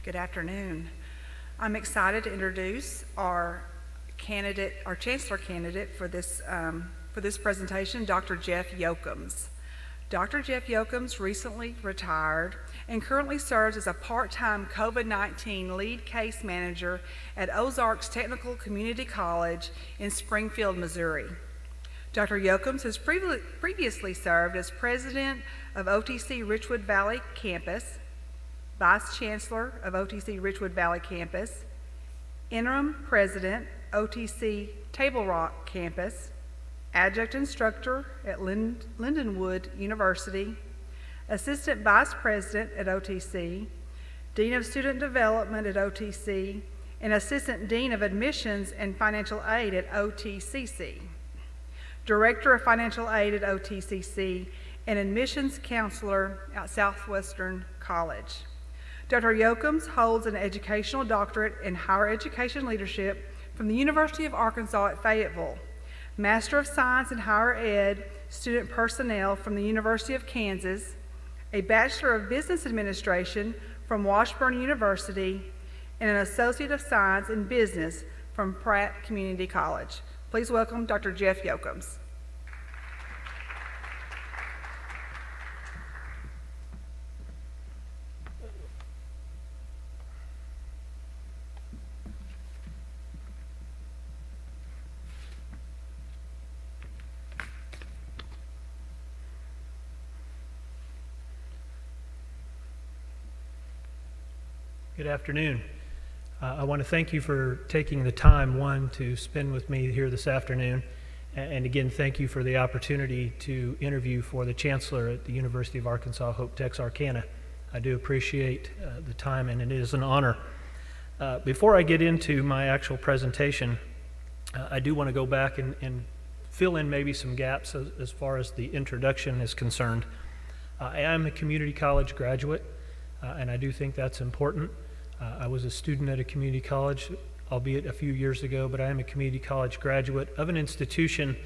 Good afternoon. I'm excited to introduce our Chancellor candidate for this presentation, Dr. Jeff Jochems. Dr. Jeff Jochems recently retired and currently serves as a part-time COVID-19 lead case manager at Ozarks Technical Community College in Springfield, Missouri. Dr. Jochems has previously served as president of OTC Richwood Valley Campus, Vice Chancellor of OTC Richwood Valley Campus, Interim President, OTC Table Rock Campus, Adjunct Instructor at Lindenwood University, Assistant Vice President at OTC, Dean of Student Development at OTC, and Assistant Dean of Admissions and Financial Aid at OTCC, Director of Financial Aid at OTCC, and Admissions Counselor at Southwestern College. Dr. Jochems holds an educational doctorate in higher education leadership from the University of Arkansas at Fayetteville, Master of Science in Higher Ed Student Personnel from the University of Kansas, a Bachelor of Business Administration from Washburn University, and an Associate of Science in Business from Pratt Community College. Please welcome Dr. Jeff Jochems. Good afternoon. I want to thank you for taking the time, one, to spend with me here this afternoon, and again, thank you for the opportunity to interview for the Chancellor at the University of Arkansas Hope Texarkana. I do appreciate the time, and it is an honor. Before I get into my actual presentation, I do want to go back and fill in maybe some gaps as far as the introduction is concerned. I am a community college graduate, and I do think that's important. I was a student at a community college, albeit a few years ago, but I am a community college graduate of an institution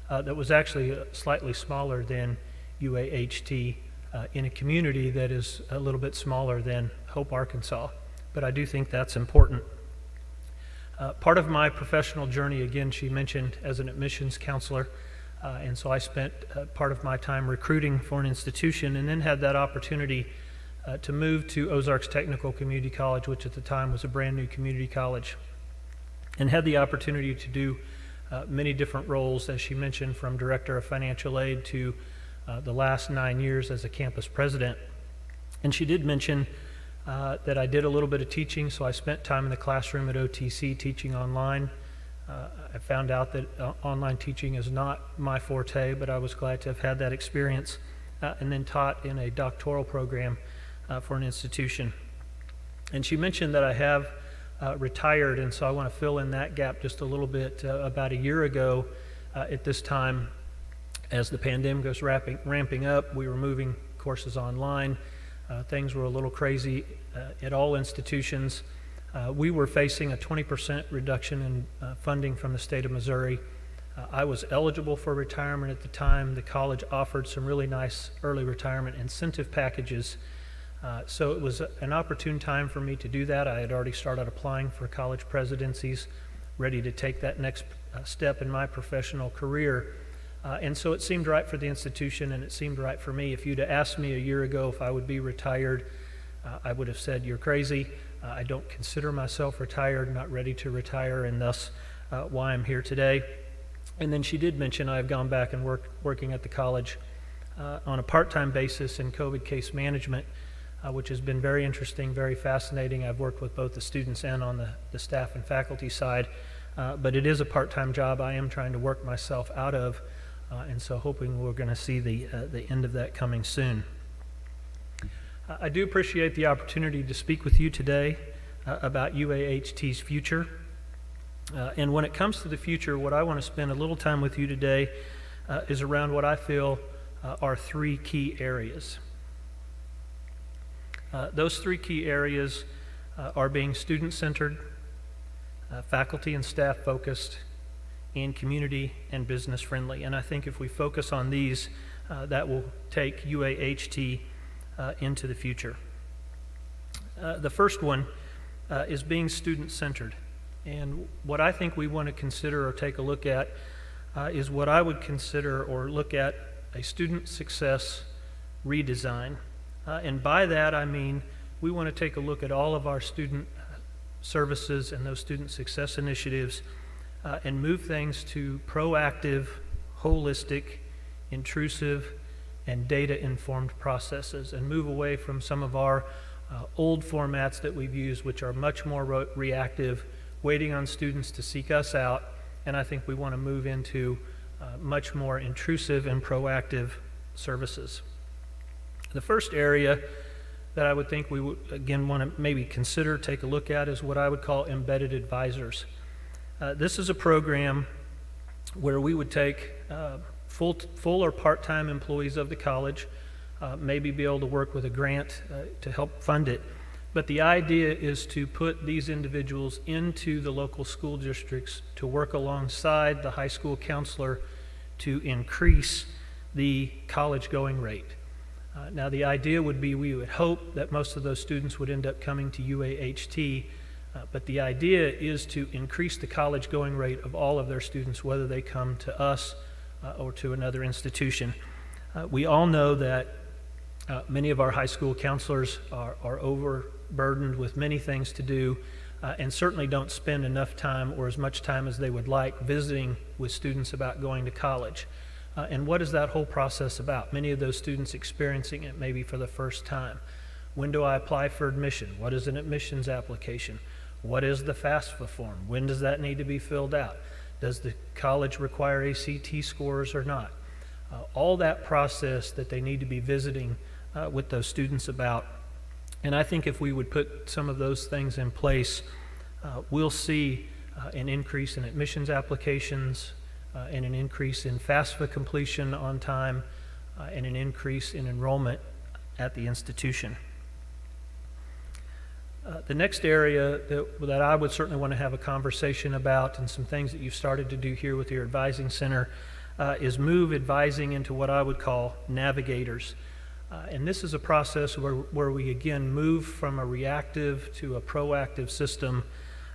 that was actually slightly smaller than UAHT in a community that is a little bit smaller than Hope, Arkansas. But I do think that's important. Part of my professional journey, again, she mentioned as an admissions counselor, and so I spent part of my time recruiting for an institution and then had that opportunity to move to Ozarks Technical Community College, which at the time was a brand new community college, and had the opportunity to do many different roles, as she mentioned, from Director of Financial Aid to the last 9 years as a campus president. And she did mention that I did a little bit of teaching, so I spent time in the classroom at OTC teaching online. I found out that online teaching is not my forte, but I was glad to have had that experience, and then taught in a doctoral program for an institution. And she mentioned that I have retired, and so I want to fill in that gap just a little bit. About a year ago at this time, as the pandemic was ramping up, we were moving courses online. Things were a little crazy at all institutions. We were facing a 20% reduction in funding from the state of Missouri. I was eligible for retirement at the time. The college offered some really nice early retirement incentive packages. So it was an opportune time for me to do that. I had already started applying for college presidencies, ready to take that next step in my professional career. And so it seemed right for the institution, and it seemed right for me. If you'd have asked me a year ago if I would be retired, I would have said, "You're crazy. I don't consider myself retired, not ready to retire," and thus why I'm here today. And then she did mention I have gone back and working at the college on a part-time basis in COVID case management, which has been very interesting, very fascinating. I've worked with both the students and on the staff and faculty side, but it is a part-time job I am trying to work myself out of, and so hoping we're going to see the end of that coming soon. I do appreciate the opportunity to speak with you today about UAHT's future. And when it comes to the future, what I want to spend a little time with you today is around what I feel are three key areas. Those three key areas are being student-centered, faculty and staff focused, and community and business friendly. And I think if we focus on these, that will take UAHT into the future. The first one is being student-centered. And what I think we want to consider or take a look at is what I would consider or look at a student success redesign. And by that I mean we want to take a look at all of our student services and those student success initiatives and move things to proactive, holistic, intrusive, and data-informed processes, and move away from some of our old formats that we've used, which are much more reactive, waiting on students to seek us out. And I think we want to move into much more intrusive and proactive services. The first area that I would think we would, again, want to maybe consider, take a look at, is what I would call embedded advisors. This is a program where we would take full or part-time employees of the college, maybe be able to work with a grant to help fund it. But the idea is to put these individuals into the local school districts to work alongside the high school counselor to increase the college going rate. Now the idea would be, we would hope that most of those students would end up coming to UAHT, but the idea is to increase the college going rate of all of their students, whether they come to us or to another institution. We all know that many of our high school counselors are overburdened with many things to do, and certainly don't spend enough time or as much time as they would like visiting with students about going to college. And what is that whole process about? Many of those students experiencing it maybe for the first time. When do I apply for admission? What is an admissions application? What is the FAFSA form? When does that need to be filled out? Does the college require ACT scores or not? All that process that they need to be visiting with those students about. And I think if we would put some of those things in place, we'll see an increase in admissions applications, and an increase in FAFSA completion on time, and an increase in enrollment at the institution. The next area that I would certainly want to have a conversation about, and some things that you've started to do here with your advising center, is move advising into what I would call navigators. And this is a process where we again move from a reactive to a proactive system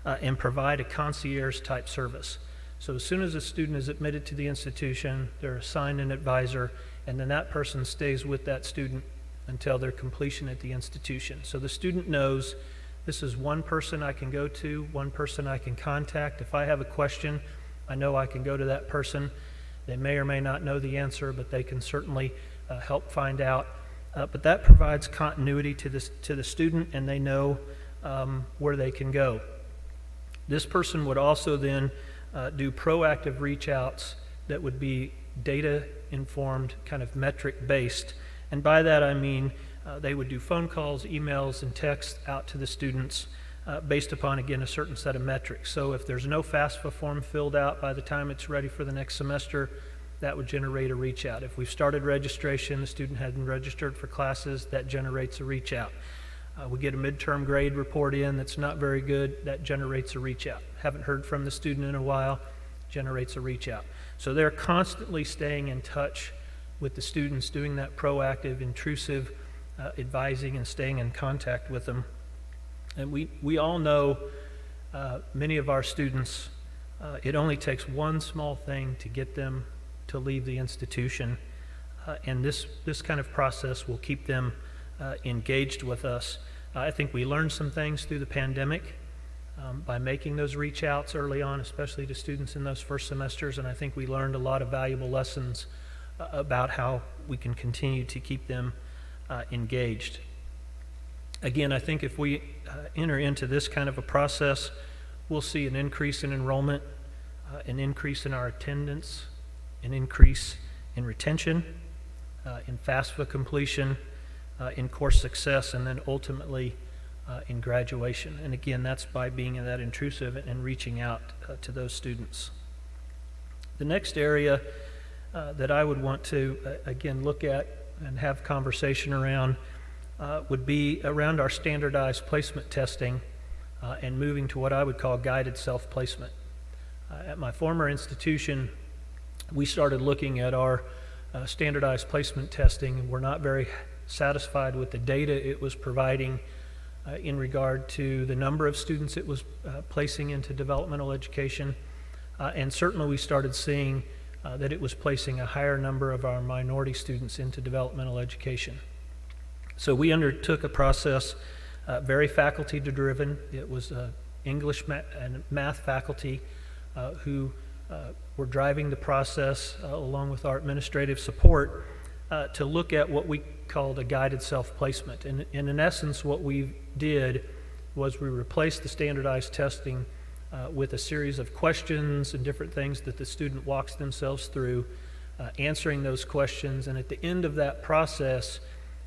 and provide a concierge type service. So as soon as a student is admitted to the institution, they're assigned an advisor, and then that person stays with that student until their completion at the institution. So the student knows this is one person I can go to, one person I can contact. If I have a question, I know I can go to that person. They may or may not know the answer, but they can certainly help find out. But that provides continuity to the student, and they know where they can go. This person would also then do proactive reach outs that would be data informed, kind of metric based. And by that I mean they would do phone calls, emails, and texts out to the students based upon, again, a certain set of metrics. So if there's no FAFSA form filled out by the time it's ready for the next semester, that would generate a reach out. If we've started registration, the student hadn't registered for classes, that generates a reach out. We get a midterm grade report in that's not very good, that generates a reach out. Haven't heard from the student in a while, generates a reach out. So they're constantly staying in touch with the students, doing that proactive, intrusive advising and staying in contact with them. And we all know many of our students, it only takes one small thing to get them to leave the institution. And this kind of process will keep them engaged with us. I think we learned some things through the pandemic by making those reach outs early on, especially to students in those first semesters, and I think we learned a lot of valuable lessons about how we can continue to keep them engaged. Again, I think if we enter into this kind of a process, we'll see an increase in enrollment, an increase in our attendance, an increase in retention, in FAFSA completion, in course success, and then ultimately in graduation. And again, that's by being that intrusive and reaching out to those students. The next area that I would want to, again, look at and have conversation around would be around our standardized placement testing and moving to what I would call guided self-placement. At my former institution, we started looking at our standardized placement testing, and we're not very satisfied with the data it was providing in regard to the number of students it was placing into developmental education, and certainly we started seeing that it was placing a higher number of our minority students into developmental education. So we undertook a process very faculty driven. It was English and math faculty who were driving the process along with our administrative support to look at what we called a guided self-placement. And in essence, what we did was we replaced the standardized testing with a series of questions and different things that the student walks themselves through, answering those questions. And at the end of that process,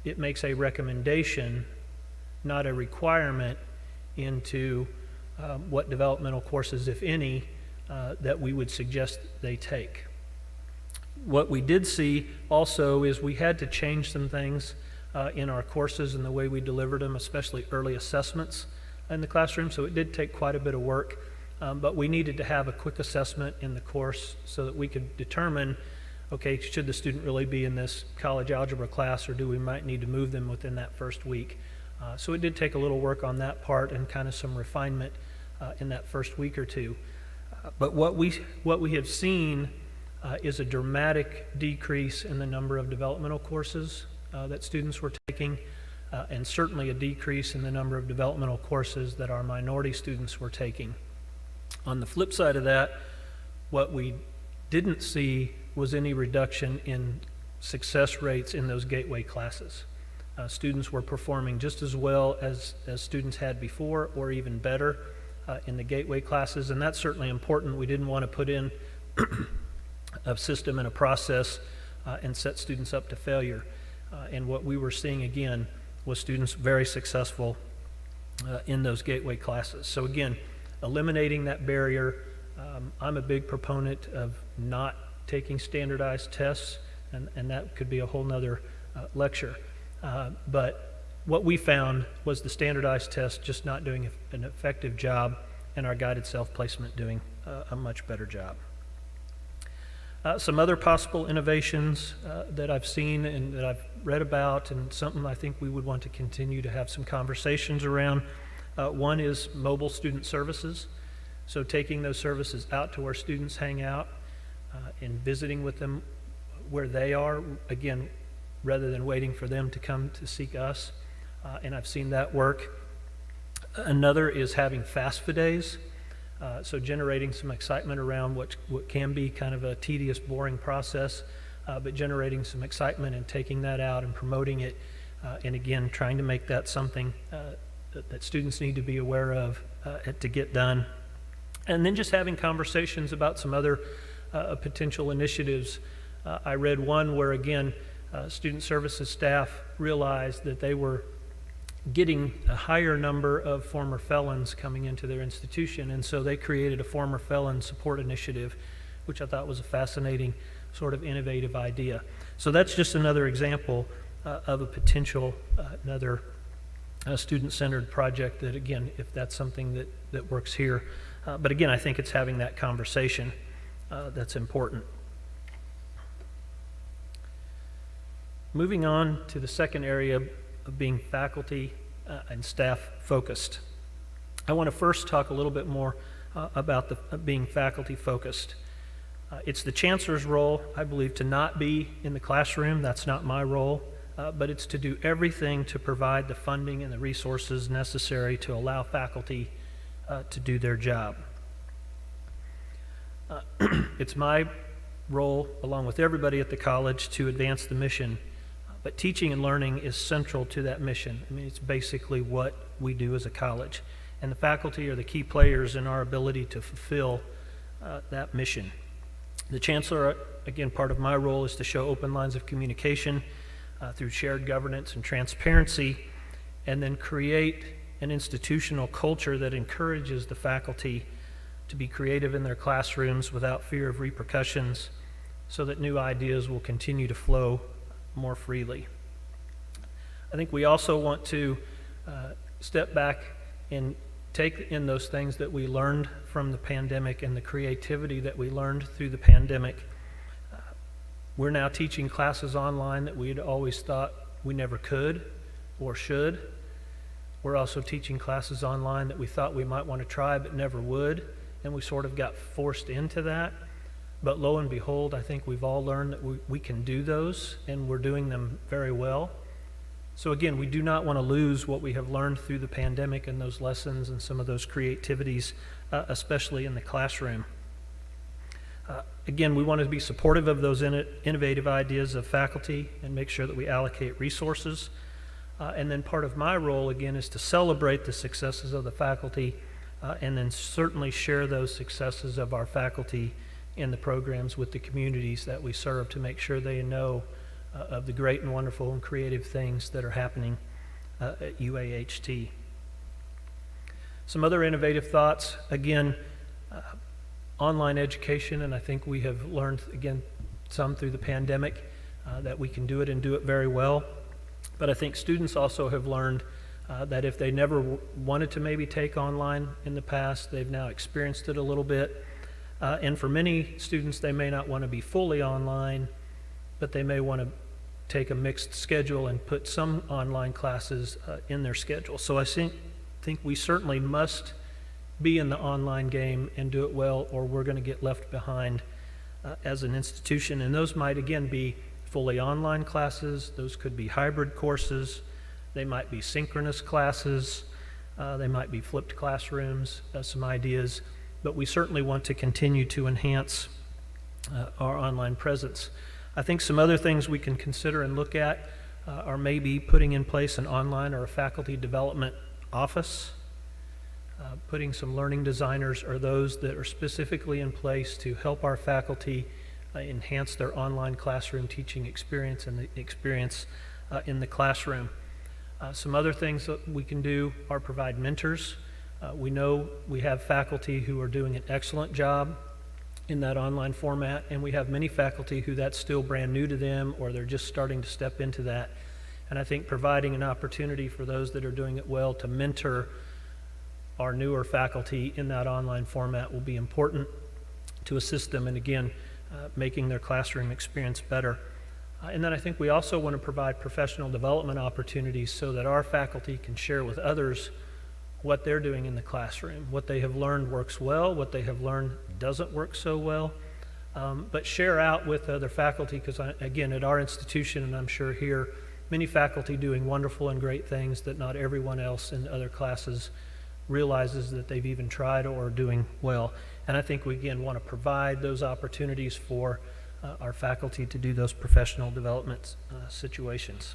it makes a recommendation, not a requirement, into what developmental courses, if any, that we would suggest they take. What we did see also is we had to change some things in our courses and the way we delivered them, especially early assessments in the classroom. So it did take quite a bit of work, but we needed to have a quick assessment in the course so that we could determine, okay, should the student really be in this college algebra class, or do we might need to move them within that first week? So it did take a little work on that part and kind of some refinement in that first week or two. But what we have seen is a dramatic decrease in the number of developmental courses that students were taking, and certainly a decrease in the number of developmental courses that our minority students were taking. On the flip side of that, what we didn't see was any reduction in success rates in those gateway classes. Students were performing just as well as students had before, or even better in the gateway classes, and that's certainly important. We didn't want to put in a system and a process and set students up to failure. And what we were seeing again was students very successful in those gateway classes. So again, eliminating that barrier. I'm a big proponent of not taking standardized tests, and that could be a whole nother lecture. But what we found was the standardized test just not doing an effective job, and our guided self-placement doing a much better job. Some other possible innovations that I've seen and that I've read about, and something I think we would want to continue to have some conversations around. One is mobile student services. So taking those services out to where students hang out and visiting with them where they are, again, rather than waiting for them to come to seek us. And I've seen that work. Another is having FAFSA days. So generating some excitement around what can be kind of a tedious, boring process, but generating some excitement and taking that out and promoting it, and again, trying to make that something that students need to be aware of to get done. And then just having conversations about some other potential initiatives. I read one where, again, student services staff realized that they were getting a higher number of former felons coming into their institution, and so they created a former felon support initiative, which I thought was a fascinating sort of innovative idea. So that's just another example of a potential another student-centered project that, again, if that's something that works here. But again, I think it's having that conversation that's important. Moving on to the second area of being faculty and staff focused. I want to first talk a little bit more about being faculty focused. It's the chancellor's role, I believe, to not be in the classroom. That's not my role, but it's to do everything to provide the funding and the resources necessary to allow faculty to do their job. It's my role, along with everybody at the college, to advance the mission. But teaching and learning is central to that mission. I mean, it's basically what we do as a college. And the faculty are the key players in our ability to fulfill that mission. The chancellor, again, part of my role is to show open lines of communication through shared governance and transparency, and then create an institutional culture that encourages the faculty to be creative in their classrooms without fear of repercussions, so that new ideas will continue to flow more freely. I think we also want to step back and take in those things that we learned from the pandemic and the creativity that we learned through the pandemic. We're now teaching classes online that we'd always thought we never could or should. We're also teaching classes online that we thought we might want to try but never would, and we sort of got forced into that. But lo and behold, I think we've all learned that we can do those, and we're doing them very well. So again, we do not want to lose what we have learned through the pandemic and those lessons and some of those creativities, especially in the classroom. Again, we want to be supportive of those innovative ideas of faculty and make sure that we allocate resources. And then part of my role, again, is to celebrate the successes of the faculty and then certainly share those successes of our faculty in the programs with the communities that we serve to make sure they know of the great and wonderful and creative things that are happening at UAHT. Some other innovative thoughts, again, online education, and I think we have learned, again, some through the pandemic, that we can do it and do it very well. But I think students also have learned that if they never wanted to maybe take online in the past, they've now experienced it a little bit. And for many students, they may not want to be fully online, but they may want to take a mixed schedule and put some online classes in their schedule. So I think we certainly must be in the online game and do it well, or we're going to get left behind as an institution. And those might, again, be fully online classes. Those could be hybrid courses. They might be synchronous classes. They might be flipped classrooms, some ideas. But we certainly want to continue to enhance our online presence. I think some other things we can consider and look at are maybe putting in place an online or a faculty development office, putting some learning designers or those that are specifically in place to help our faculty enhance their online classroom teaching experience and the experience in the classroom. Some other things that we can do are provide mentors. We know we have faculty who are doing an excellent job in that online format, and we have many faculty who that's still brand new to them, or they're just starting to step into that. And I think providing an opportunity for those that are doing it well to mentor our newer faculty in that online format will be important to assist them, and again, making their classroom experience better. And then I think we also want to provide professional development opportunities so that our faculty can share with others what they're doing in the classroom, what they have learned works well, what they have learned doesn't work so well, but share out with other faculty, because again, at our institution, and I'm sure here, many faculty doing wonderful and great things that not everyone else in other classes realizes that they've even tried or are doing well. And I think we, again, want to provide those opportunities for our faculty to do those professional development situations.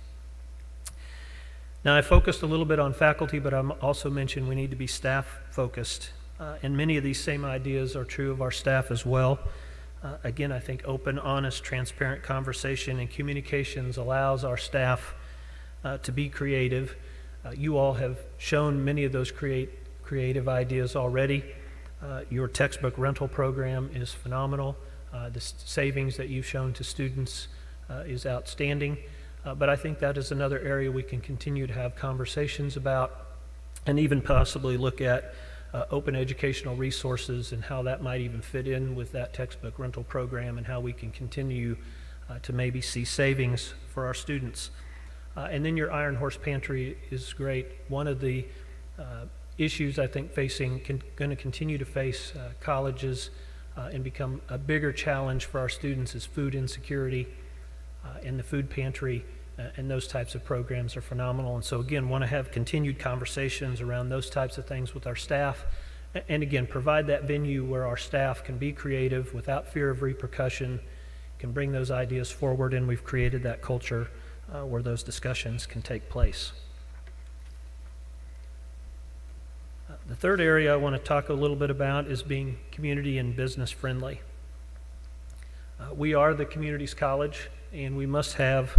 Now, I focused a little bit on faculty, but I'm also mentioned we need to be staff focused. And many of these same ideas are true of our staff as well. Again, I think open, honest, transparent conversation and communications allows our staff to be creative. You all have shown many of those creative ideas already. Your textbook rental program is phenomenal. The savings that you've shown to students is outstanding. But I think that is another area we can continue to have conversations about, and even possibly look at open educational resources and how that might even fit in with that textbook rental program, and how we can continue to maybe see savings for our students. And then your Iron Horse Pantry is great. One of the issues I think going to continue to face colleges and become a bigger challenge for our students is food insecurity, and the food pantry and those types of programs are phenomenal. And so again, want to have continued conversations around those types of things with our staff, and again, provide that venue where our staff can be creative without fear of repercussion, can bring those ideas forward, and we've created that culture where those discussions can take place. The third area I want to talk a little bit about is being community and business friendly. We are the community's college, and we must have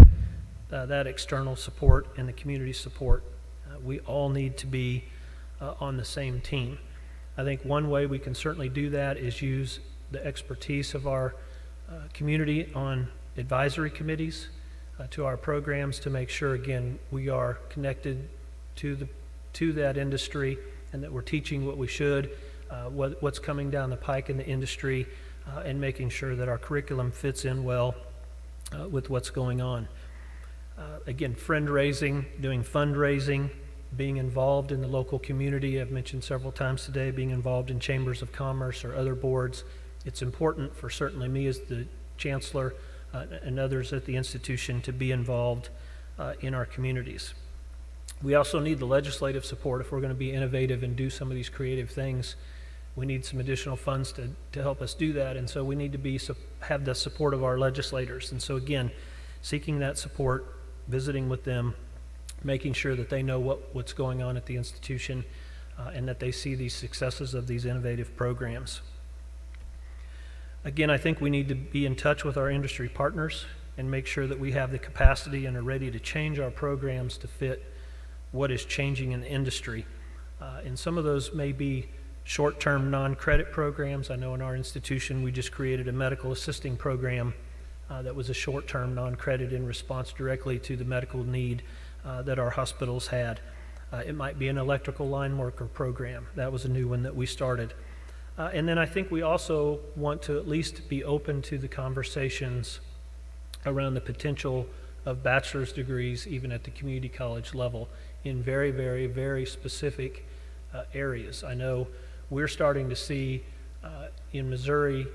that external support and the community support. We all need to be on the same team. I think one way we can certainly do that is use the expertise of our community on advisory committees to our programs to make sure, again, we are connected to that industry, and that we're teaching what we should, what's coming down the pike in the industry, and making sure that our curriculum fits in well with what's going on. Again, doing fundraising, being involved in the local community. I've mentioned several times today being involved in chambers of commerce or other boards. It's important for certainly me as the chancellor and others at the institution to be involved in our communities. We also need the legislative support if we're going to be innovative and do some of these creative things. We need some additional funds to help us do that, and so we need to have the support of our legislators. And so again, seeking that support, visiting with them, making sure that they know what's going on at the institution and that they see these successes of these innovative programs. Again, I think we need to be in touch with our industry partners and make sure that we have the capacity and are ready to change our programs to fit what is changing in the industry. And some of those may be short-term non-credit programs. I know in our institution we just created a medical assisting program that was a short-term non-credit in response directly to the medical need that our hospitals had. It might be an electrical line worker program. That was a new one that we started. And then I think we also want to at least be open to the conversations around the potential of bachelor's degrees even at the community college level in very, very, very specific areas. I know we're starting to see in Missouri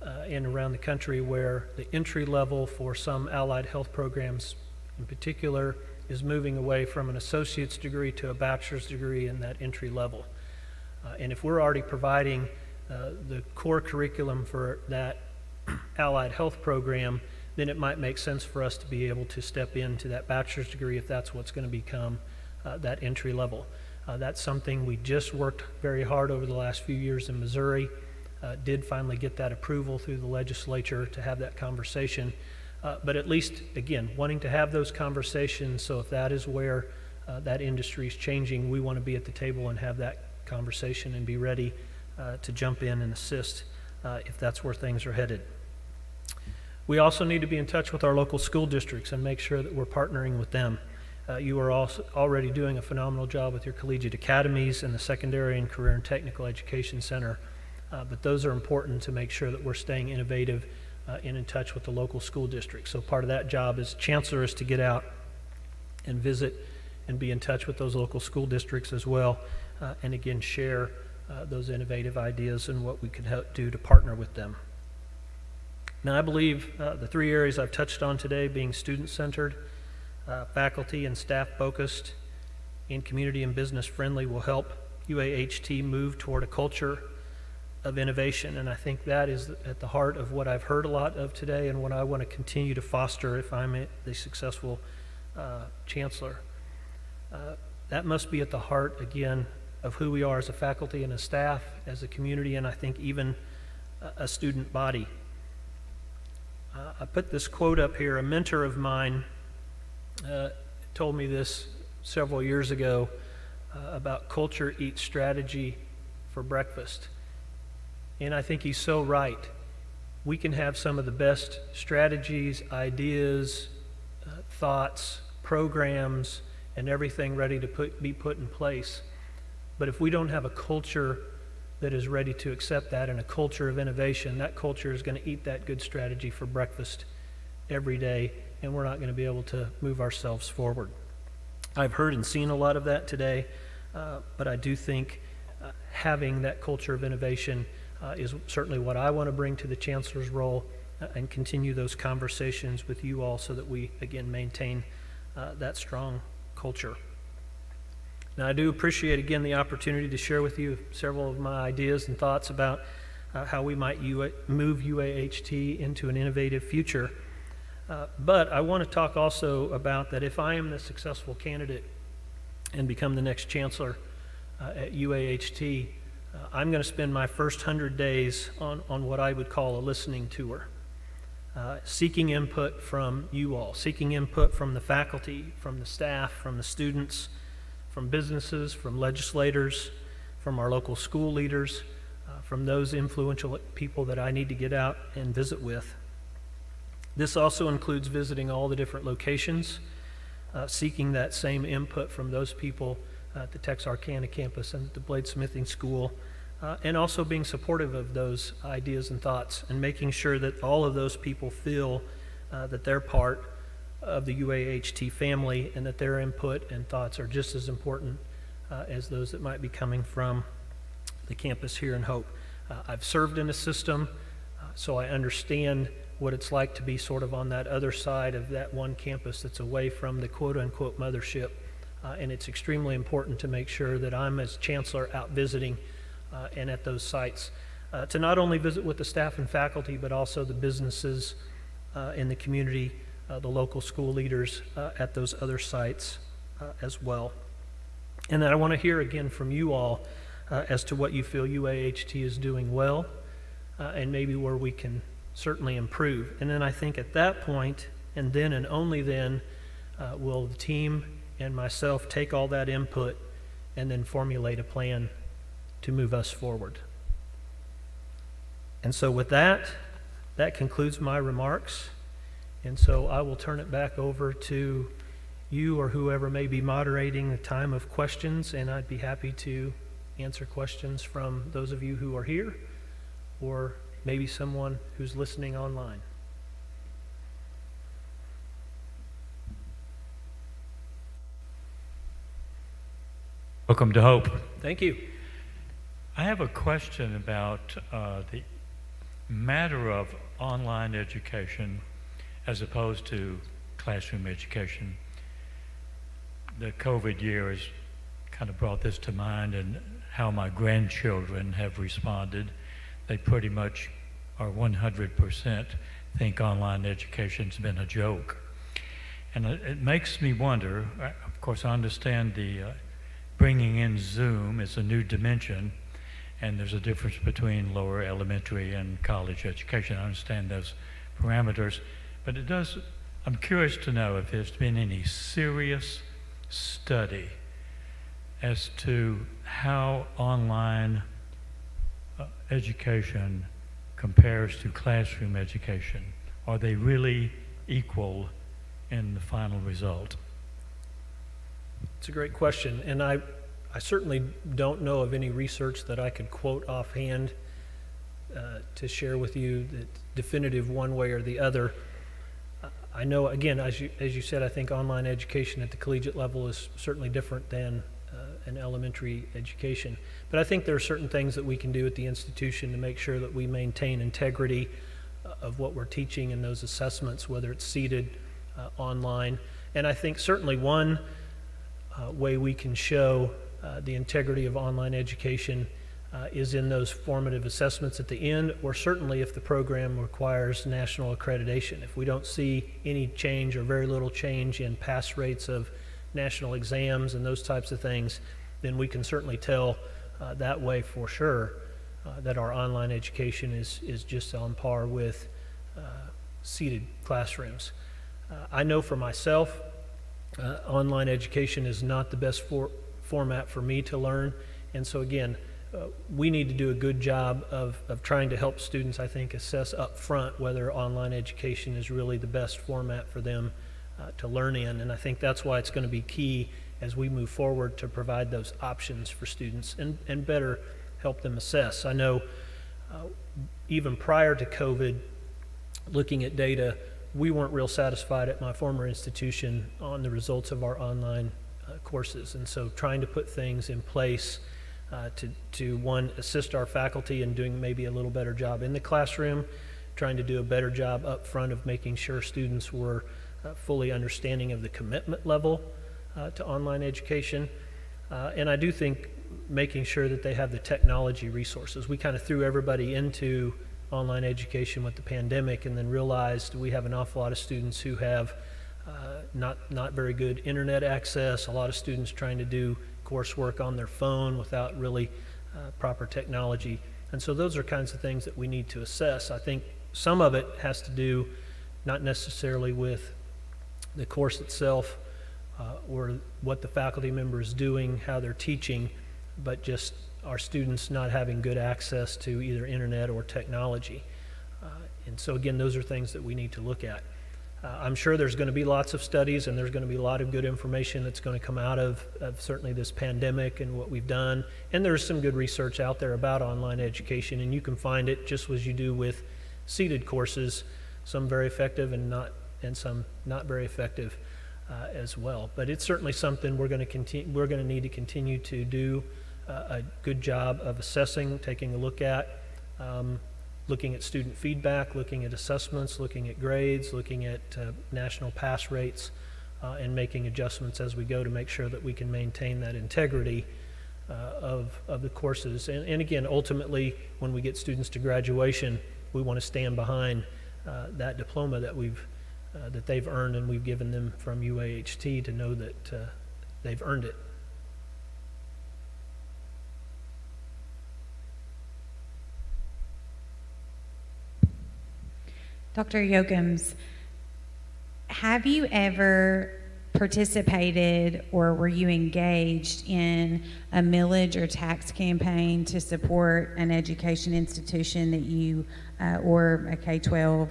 and around the country where the entry level for some allied health programs in particular is moving away from an associate's degree to a bachelor's degree in that entry level. And if we're already providing the core curriculum for that allied health program, then it might make sense for us to be able to step into that bachelor's degree if that's what's going to become that entry level. That's something we just worked very hard over the last few years in Missouri. Did finally get that approval through the legislature to have that conversation. But at least, again, wanting to have those conversations, so if that is where that industry is changing, we want to be at the table and have that conversation and be ready to jump in and assist if that's where things are headed. We also need to be in touch with our local school districts and make sure that we're partnering with them. You are also already doing a phenomenal job with your collegiate academies and the secondary and career and technical education center, but those are important to make sure that we're staying innovative and in touch with the local school districts. So part of that job as chancellor is to get out and visit and be in touch with those local school districts as well, and again share those innovative ideas and what we can help do to partner with them. Now I believe the three areas I've touched on today, being student-centered, faculty and staff focused, and community and business friendly, will help UAHT move toward a culture of innovation, and I think that is at the heart of what I've heard a lot of today and what I want to continue to foster if I'm the successful chancellor. That must be at the heart, again, of who we are as a faculty and a staff, as a community, and I think even a student body. I put this quote up here. A mentor of mine told me this several years ago about culture eats strategy for breakfast. And I think he's so right. We can have some of the best strategies, ideas, thoughts, programs, and everything ready to be put in place. But if we don't have a culture that is ready to accept that and a culture of innovation, that culture is going to eat that good strategy for breakfast every day, and we're not going to be able to move ourselves forward. I've heard and seen a lot of that today, but I do think having that culture of innovation is certainly what I want to bring to the chancellor's role and continue those conversations with you all so that we, again, maintain that strong culture. Now, I do appreciate, again, the opportunity to share with you several of my ideas and thoughts about how we might move UAHT into an innovative future. But I want to talk also about that if I am the successful candidate and become the next chancellor at UAHT, I'm going to spend my first 100 days on what I would call a listening tour, seeking input from you all, seeking input from the faculty, from the staff, from the students, from businesses, from legislators, from our local school leaders, from those influential people that I need to get out and visit with. This also includes visiting all the different locations, seeking that same input from those people at the Texarkana campus and the Bladesmithing School, and also being supportive of those ideas and thoughts and making sure that all of those people feel that they're part of the UAHT family, and that their input and thoughts are just as important as those that might be coming from the campus here in Hope. I've served in a system, so I understand what it's like to be sort of on that other side of that one campus that's away from the quote-unquote mothership, and it's extremely important to make sure that I'm, as chancellor, out visiting and at those sites to not only visit with the staff and faculty, but also the businesses in the community, the local school leaders at those other sites as well. And then I want to hear again from you all as to what you feel UAHT is doing well and maybe where we can certainly improve. And then I think at that point, and then and only then, will the team and myself take all that input and then formulate a plan to move us forward. And so with that concludes my remarks. And so I will turn it back over to you or whoever may be moderating the time of questions, and I'd be happy to answer questions from those of you who are here or maybe someone who's listening online. Welcome to Hope. Thank you. I have a question about the matter of online education as opposed to classroom education. The COVID year has kind of brought this to mind, and how my grandchildren have responded. They pretty much are 100% think online education's been a joke. And it makes me wonder, of course I understand the bringing in Zoom is a new dimension, and there's a difference between lower elementary and college education. I understand those parameters, but I'm curious to know if there's been any serious study as to how online education compares to classroom education. Are they really equal in the final result? It's a great question, and I certainly don't know of any research that I could quote offhand to share with you that's definitive one way or the other. I know, again, as you said, I think online education at the collegiate level is certainly different than an elementary education. But I think there are certain things that we can do at the institution to make sure that we maintain integrity of what we're teaching in those assessments, whether it's seated, online. And I think certainly one way we can show the integrity of online education is in those formative assessments at the end, or certainly if the program requires national accreditation. If we don't see any change or very little change in pass rates of national exams and those types of things, then we can certainly tell that way for sure that our online education is just on par with seated classrooms. I know for myself, online education is not the best format for me to learn, and so again, we need to do a good job of trying to help students, I think, assess up front whether online education is really the best format for them to learn in. And I think that's why it's going to be key as we move forward to provide those options for students and better help them assess. I know even prior to COVID, looking at data, we weren't real satisfied at my former institution on the results of our online courses. And so trying to put things in place to one, assist our faculty in doing maybe a little better job in the classroom, trying to do a better job up front of making sure students were fully understanding of the commitment level to online education. And I do think making sure that they have the technology resources. We kind of threw everybody into online education with the pandemic and then realized we have an awful lot of students who have not very good internet access, a lot of students trying to do coursework on their phone without really proper technology. And so those are kinds of things that we need to assess. I think some of it has to do not necessarily with the course itself or what the faculty member is doing, how they're teaching, but just our students not having good access to either internet or technology. And so again, those are things that we need to look at. I'm sure there's going to be lots of studies and there's going to be a lot of good information that's going to come out of certainly this pandemic and what we've done. And there's some good research out there about online education, and you can find it just as you do with seated courses, some very effective and not and some not very effective as well. But it's certainly something we're going to need to continue to do a good job of assessing, taking a look at, looking at student feedback, looking at assessments, looking at grades, looking at national pass rates, and making adjustments as we go to make sure that we can maintain that integrity of the courses. And again, ultimately, when we get students to graduation, we want to stand behind that diploma that they've earned and we've given them from UAHT to know that they've earned it. Dr. Jochems, have you ever participated or were you engaged in a millage or tax campaign to support an education institution that you, or a K-12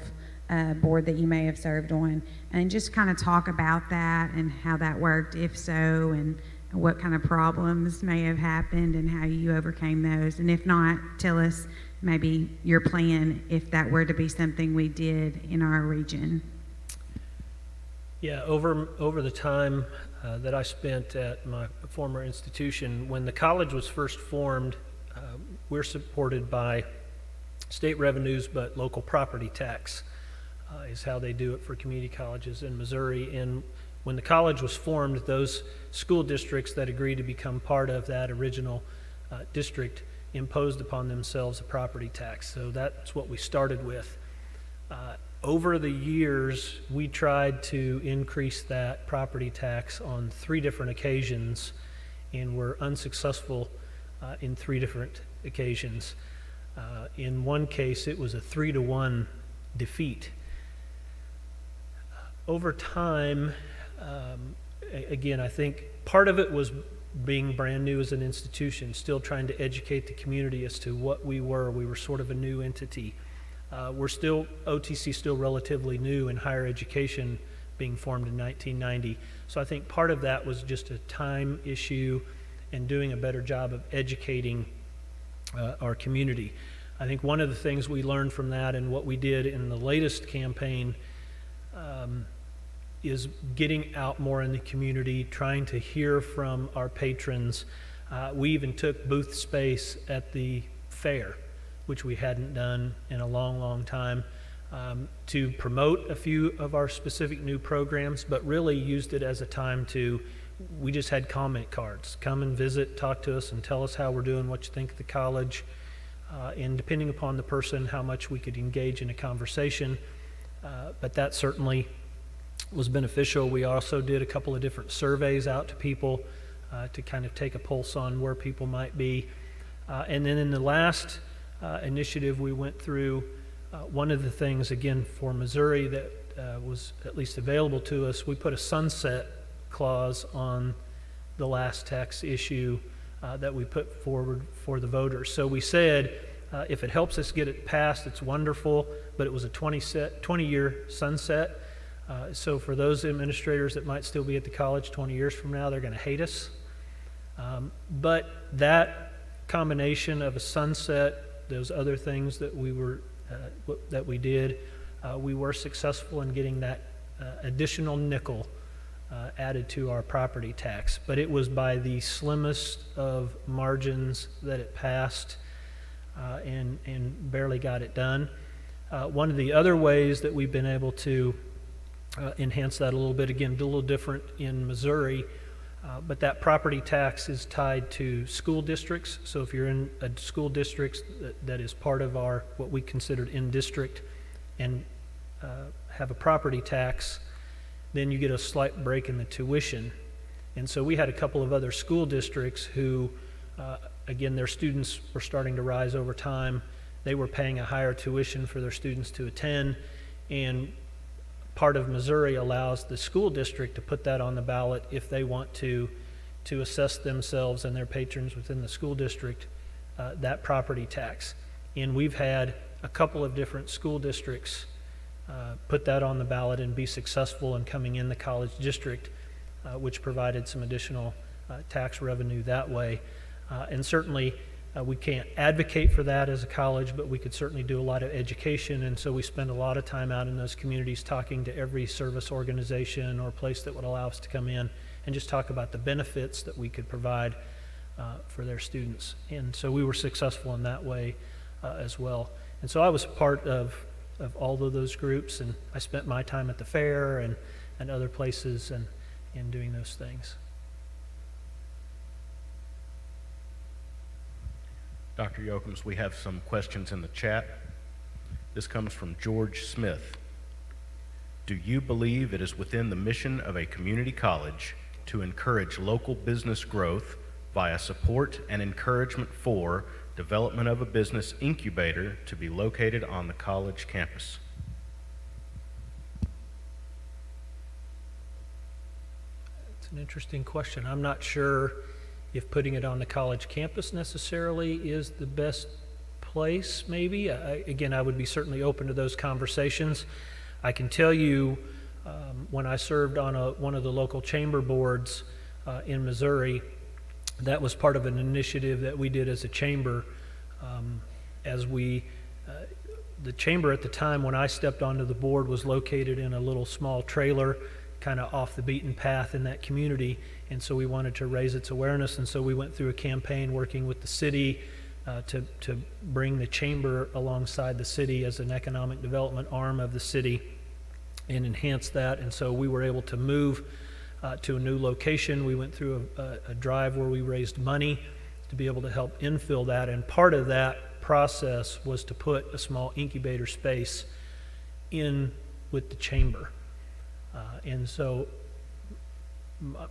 board that you may have served on? And just kind of talk about that and how that worked, if so, and what kind of problems may have happened and how you overcame those. And if not, tell us maybe your plan if that were to be something we did in our region. Yeah, over the time that I spent at my former institution, when the college was first formed, we're supported by state revenues, but local property tax is how they do it for community colleges in Missouri. And when the college was formed, those school districts that agreed to become part of that original district imposed upon themselves a property tax. So that's what we started with. Over the years, we tried to increase that property tax on 3 different occasions and were unsuccessful in 3 different occasions. In one case, it was a 3-to-1 defeat. Over time, again, I think part of it was being brand new as an institution, still trying to educate the community as to what we were. We were sort of a new entity. OTC still relatively new in higher education, being formed in 1990. So I think part of that was just a time issue and doing a better job of educating our community. I think one of the things we learned from that and what we did in the latest campaign is getting out more in the community, trying to hear from our patrons. We even took booth space at the fair, which we hadn't done in a long, long time, to promote a few of our specific new programs, but really used it as a time we just had comment cards. Come and visit, talk to us, and tell us how we're doing, what you think of the college, and depending upon the person, how much we could engage in a conversation. But that certainly was beneficial. We also did a couple of different surveys out to people to kind of take a pulse on where people might be. And then in the last initiative we went through, one of the things, again, for Missouri that was at least available to us, we put a sunset clause on the last tax issue that we put forward for the voters. So we said, if it helps us get it passed, it's wonderful, but it was a 20-year sunset. So for those administrators that might still be at the college 20 years from now, they're going to hate us. But that combination of a sunset, those other things that we did, we were successful in getting that additional nickel added to our property tax. But it was by the slimmest of margins that it passed, and barely got it done. One of the other ways that we've been able to enhance that a little bit, again, a little different in Missouri, but that property tax is tied to school districts. So if you're in a school district that is part of our, what we considered in district, and have a property tax, then you get a slight break in the tuition. And so we had a couple of other school districts who, again, their students were starting to rise over time. They were paying a higher tuition for their students to attend, and part of Missouri allows the school district to put that on the ballot if they want to assess themselves and their patrons within the school district that property tax. And we've had a couple of different school districts put that on the ballot and be successful in coming in the college district, which provided some additional tax revenue that way. And certainly We can't advocate for that as a college, but we could certainly do a lot of education, and so we spend a lot of time out in those communities talking to every service organization or place that would allow us to come in and just talk about the benefits that we could provide for their students. And so we were successful in that way as well. And so I was part of all of those groups, and I spent my time at the fair and other places and doing those things. Dr. Jochems, we have some questions in the chat. This comes from George Smith. Do you believe it is within the mission of a community college to encourage local business growth via support and encouragement for development of a business incubator to be located on the college campus? It's an interesting question. I'm not sure if putting it on the college campus necessarily is the best place, maybe. Again, I would be certainly open to those conversations. I can tell you when I served on one of the local chamber boards in Missouri, that was part of an initiative that we did as a chamber. The chamber at the time when I stepped onto the board was located in a little small trailer kind of off the beaten path in that community, and so we wanted to raise its awareness, and so we went through a campaign working with the city to bring the chamber alongside the city as an economic development arm of the city and enhance that. And so we were able to move to a new location. We went through a drive where we raised money to be able to help infill that, and part of that process was to put a small incubator space in with the chamber. And so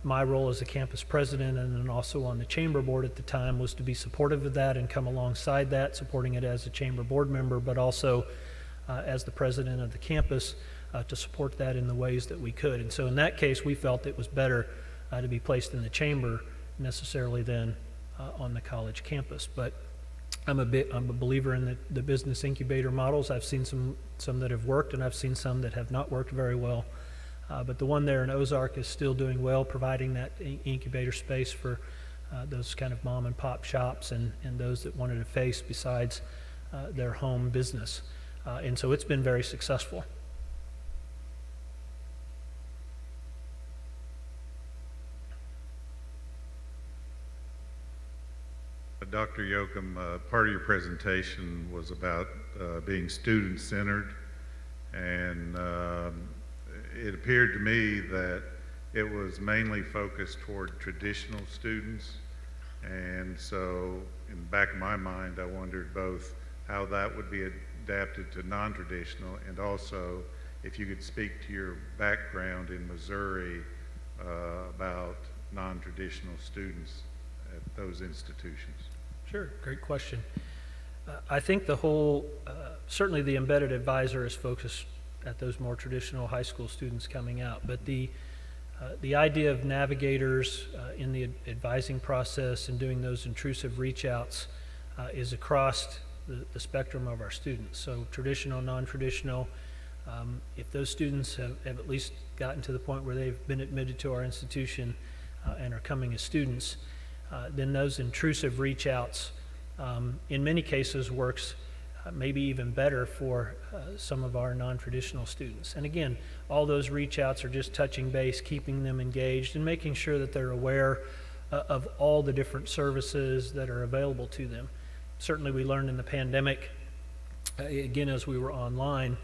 my role as a campus president and then also on the chamber board at the time was to be supportive of that and come alongside that, supporting it as a chamber board member, but also as the president of the campus to support that in the ways that we could. And so in that case, we felt it was better to be placed in the chamber necessarily than on the college campus. But I'm a believer in the business incubator models. I've seen some that have worked, and I've seen some that have not worked very well. But the one there in Ozark is still doing well, providing that incubator space for those kind of mom and pop shops and those that wanted a face besides their home business. And so it's been very successful. Dr. Jochem, part of your presentation was about being student-centered, and it appeared to me that it was mainly focused toward traditional students. And so in the back of my mind, I wondered both how that would be adapted to non-traditional, and also if you could speak to your background in Missouri about non-traditional students at those institutions. Sure, great question. I think the whole, certainly the embedded advisor is focused at those more traditional high school students coming out, but the idea of navigators in the advising process and doing those intrusive reach outs is across the spectrum of our students. So traditional, non-traditional, if those students have at least gotten to the point where they've been admitted to our institution and are coming as students, then those intrusive reach outs in many cases works maybe even better for some of our non-traditional students. And again, all those reach outs are just touching base, keeping them engaged and making sure that they're aware of all the different services that are available to them. Certainly we learned in the pandemic, again as we were online,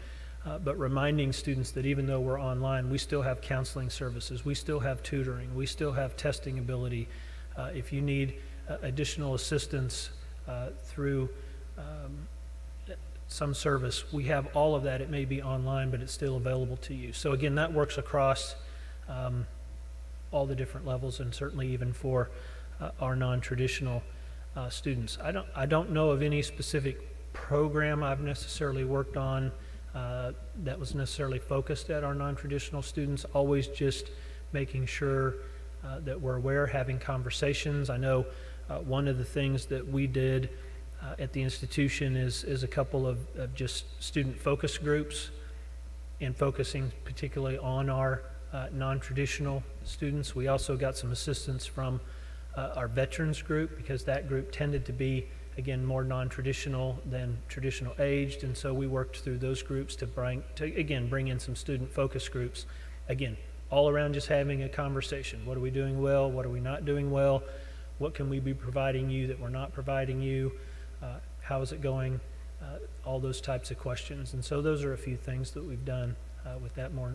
but reminding students that even though we're online, we still have counseling services, we still have tutoring, we still have testing ability. If you need additional assistance through some service, we have all of that. It may be online, but it's still available to you. So again, that works across all the different levels, and certainly even for our non-traditional students. I don't know of any specific program I've necessarily worked on that was necessarily focused at our non-traditional students. Always just making sure that we're aware, having conversations. I know one of the things that we did at the institution is a couple of just student focus groups, and focusing particularly on our non-traditional students. We also got some assistance from our veterans group, because that group tended to be again, more non-traditional than traditional aged, and so we worked through those groups to bring in some student focus groups. Again, all around just having a conversation. What are we doing well? What are we not doing well? What can we be providing you that we're not providing you? How is it going? All those types of questions. And so those are a few things that we've done with that more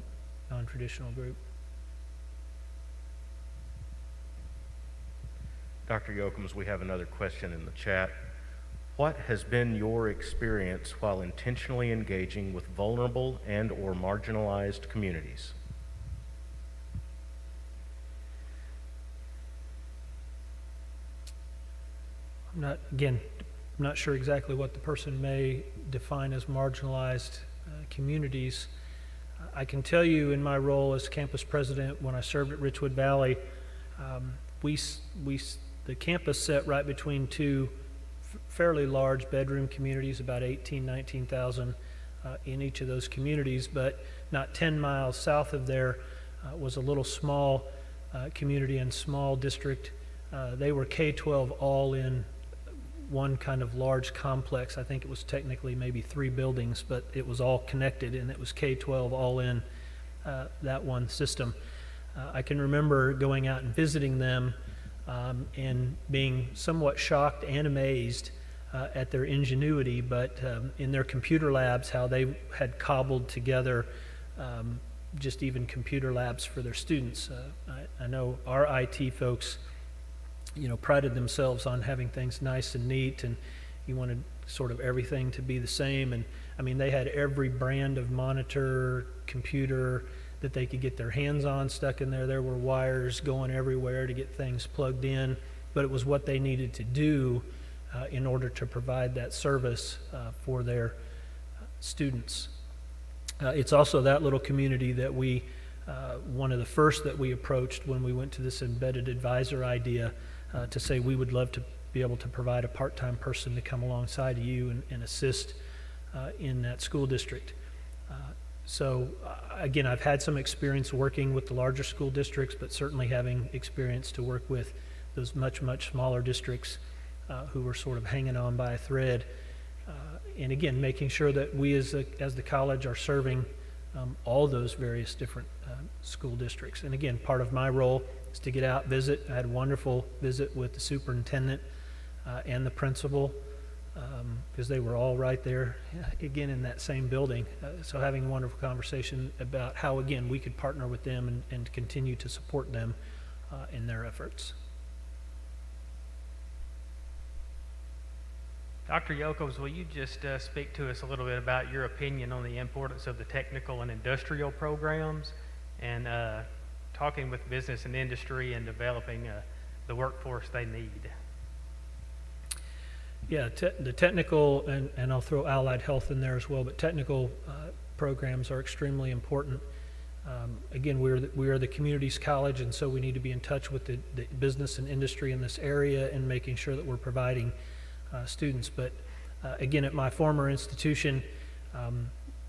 non-traditional group. Dr. Jochems, we have another question in the chat. What has been your experience while intentionally engaging with vulnerable and or marginalized communities? I'm not sure exactly what the person may define as marginalized communities. I can tell you in my role as campus president, when I served at Richwood Valley, the campus sat right between two fairly large bedroom communities, about 19,000 in each of those communities, but not 10 miles south of there was a little small community and small district. They were K-12 all in one kind of large complex. I think it was technically maybe 3 buildings, but it was all connected, and it was K-12 all in that one system. I can remember going out and visiting them and being somewhat shocked and amazed at their ingenuity, but in their computer labs, how they had cobbled together just even computer labs for their students. I know our IT folks, prided themselves on having things nice and neat, and you wanted sort of everything to be the same. And I mean, they had every brand of monitor, computer that they could get their hands on stuck in there. There were wires going everywhere to get things plugged in, but it was what they needed to do in order to provide that service for their students. It's also that little community that one of the first that we approached when we went to this embedded advisor idea, to say we would love to be able to provide a part-time person to come alongside of you and assist in that school district. So again, I've had some experience working with the larger school districts, but certainly having experience to work with those much, much smaller districts who were sort of hanging on by a thread. And again, making sure that we as the college are serving all those various different school districts. And again, part of my role is to get out, visit. I had a wonderful visit with the superintendent and the principal, because they were all right there, again, in that same building. So having a wonderful conversation about how, again, we could partner with them and continue to support them in their efforts. Dr. Jochems, will you just speak to us a little bit about your opinion on the importance of the technical and industrial programs, and talking with business and industry and developing the workforce they need? Yeah, the technical, and I'll throw allied health in there as well, but technical programs are extremely important. Again, we are the community's college, and so we need to be in touch with the business and industry in this area and making sure that we're providing students. But again, at my former institution,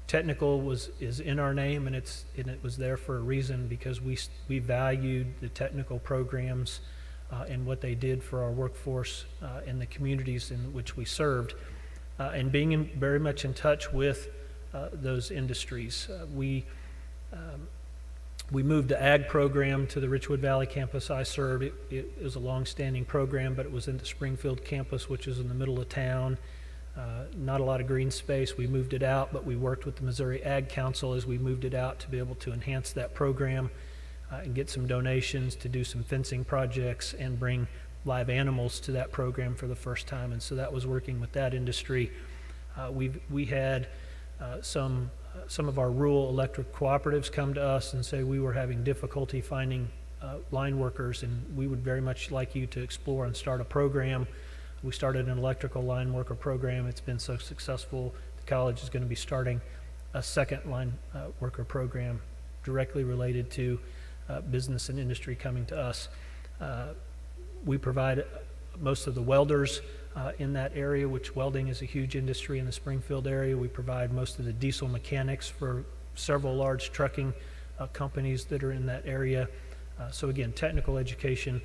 technical is in our name, and it was there for a reason, because we valued the technical programs and what they did for our workforce in the communities in which we served, and being very much in touch with those industries. We moved the ag program to the Richwood Valley campus I served. It was a long-standing program, but it was in the Springfield campus, which is in the middle of town. Not a lot of green space. We moved it out, but we worked with the Missouri Ag Council as we moved it out to be able to enhance that program and get some donations to do some fencing projects and bring live animals to that program for the first time. And so that was working with that industry. We had some of our rural electric cooperatives come to us and say we were having difficulty finding line workers, and we would very much like you to explore and start a program. We started an electrical line worker program. It's been so successful. The college is going to be starting a second line worker program directly related to business and industry coming to us. We provide most of the welders in that area, which welding is a huge industry in the Springfield area. We provide most of the diesel mechanics for several large trucking companies that are in that area. So again, technical education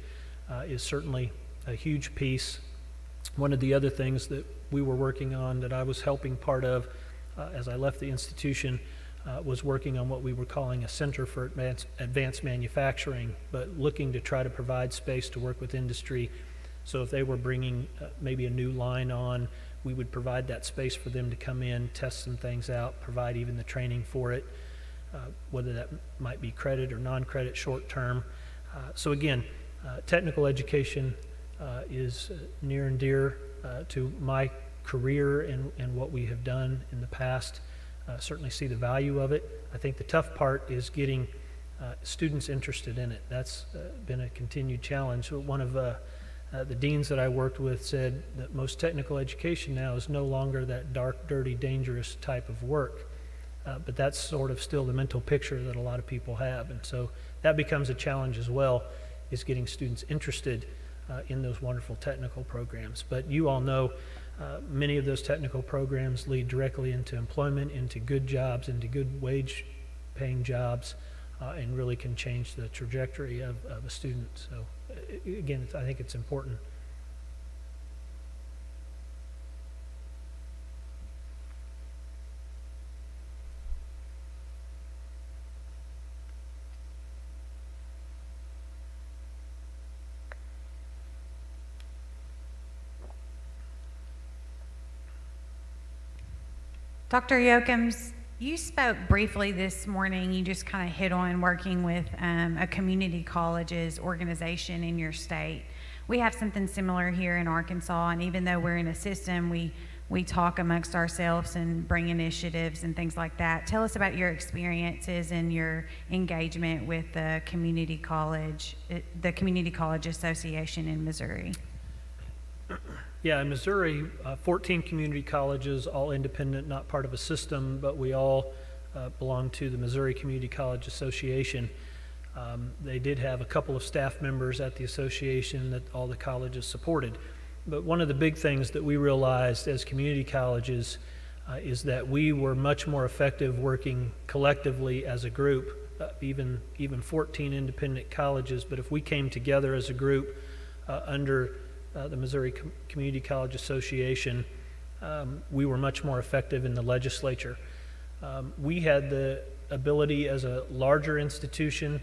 is certainly a huge piece. One of the other things that we were working on, that I was helping part of as I left the institution, was working on what we were calling a Center for Advanced Manufacturing, but looking to try to provide space to work with industry. So if they were bringing maybe a new line on, we would provide that space for them to come in, test some things out, provide even the training for it, whether that might be credit or non-credit short term. So again, technical education is near and dear to my career and what we have done in the past. Certainly see the value of it. I think the tough part is getting students interested in it. That's been a continued challenge. One of the deans that I worked with said that most technical education now is no longer that dark, dirty, dangerous type of work. But that's sort of still the mental picture that a lot of people have. And so that becomes a challenge as well, is getting students interested in those wonderful technical programs. But you all know many of those technical programs lead directly into employment, into good jobs, into good wage-paying jobs, and really can change the trajectory of a student. So again, I think it's important. Dr. Jochems, you spoke briefly this morning. You just kind of hit on working with a community colleges organization in your state. We have something similar here in Arkansas, and even though we're in a system, we talk amongst ourselves and bring initiatives and things like that. Tell us about your experiences and your engagement with the Community College Association in Missouri. Yeah, in Missouri, 14 community colleges, all independent, not part of a system, but we all belong to the Missouri Community College Association. They did have a couple of staff members at the association that all the colleges supported. But one of the big things that we realized as community colleges is that we were much more effective working collectively as a group, even 14 independent colleges. But if we came together as a group under the Missouri Community College Association, we were much more effective in the legislature. We had the ability as a larger institution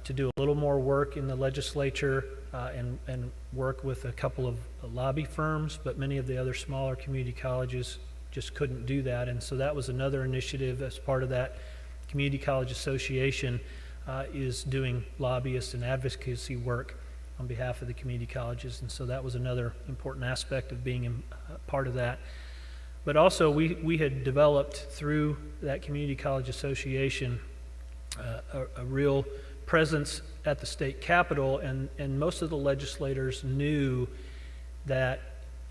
to do a little more work in the legislature and work with a couple of lobby firms, but many of the other smaller community colleges just couldn't do that. And so that was another initiative as part of that. Community College Association is doing lobbyist and advocacy work on behalf of the community colleges, and so that was another important aspect of being part of that. But also we had developed through that Community College Association a real presence at the state capitol, and most of the legislators knew that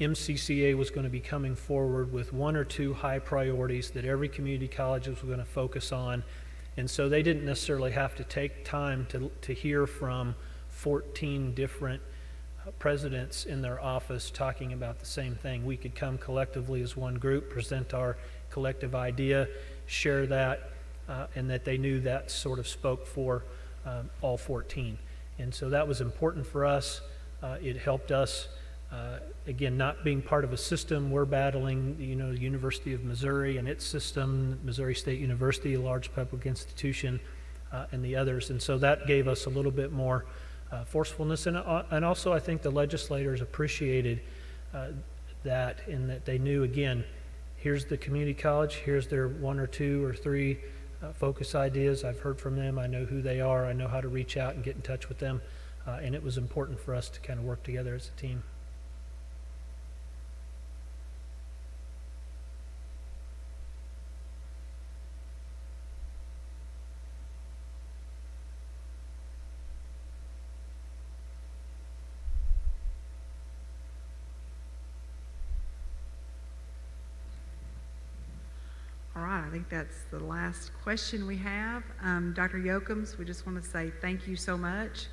MCCA was going to be coming forward with one or two high priorities that every community college was going to focus on, and so they didn't necessarily have to take time to hear from 14 different presidents in their office talking about the same thing. We could come collectively as one group, present our collective idea, share that, and that they knew that sort of spoke for all 14. And so that was important for us. It helped us, again, not being part of a system. We're battling, the University of Missouri and its system, Missouri State University, a large public institution, and the others. And so that gave us a little bit more forcefulness, and also I think the legislators appreciated that, in that they knew, again, here's the community college, here's their one or two or three focus ideas. I've heard from them, I know who they are, I know how to reach out and get in touch with them, and it was important for us to kind of work together as a team. All right, I think that's the last question we have. Dr. Jochems, we just want to say thank you so much.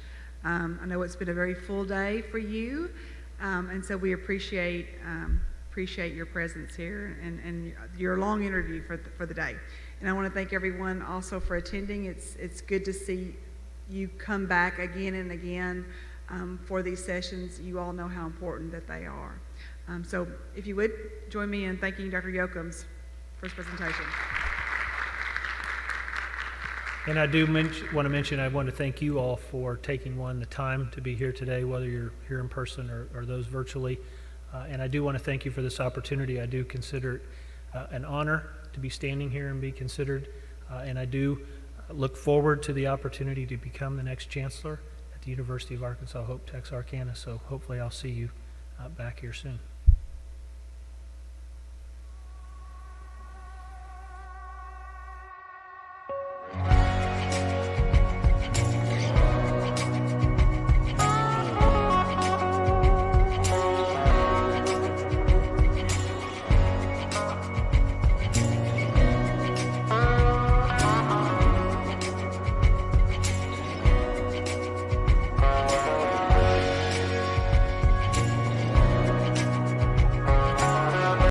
I know it's been a very full day for you, and so we appreciate your presence here and your long interview for the day. And I want to thank everyone also for attending. It's good to see you come back again and again for these sessions. You all know how important that they are. So if you would, join me in thanking Dr. Jochems for his presentation. And I do want to mention, I want to thank you all for taking the time to be here today, whether you're here in person or those virtually. And I do want to thank you for this opportunity. I do consider it an honor to be standing here and be considered. And I do look forward to the opportunity to become the next chancellor at the University of Arkansas Hope Texarkana. So hopefully I'll see you back here soon.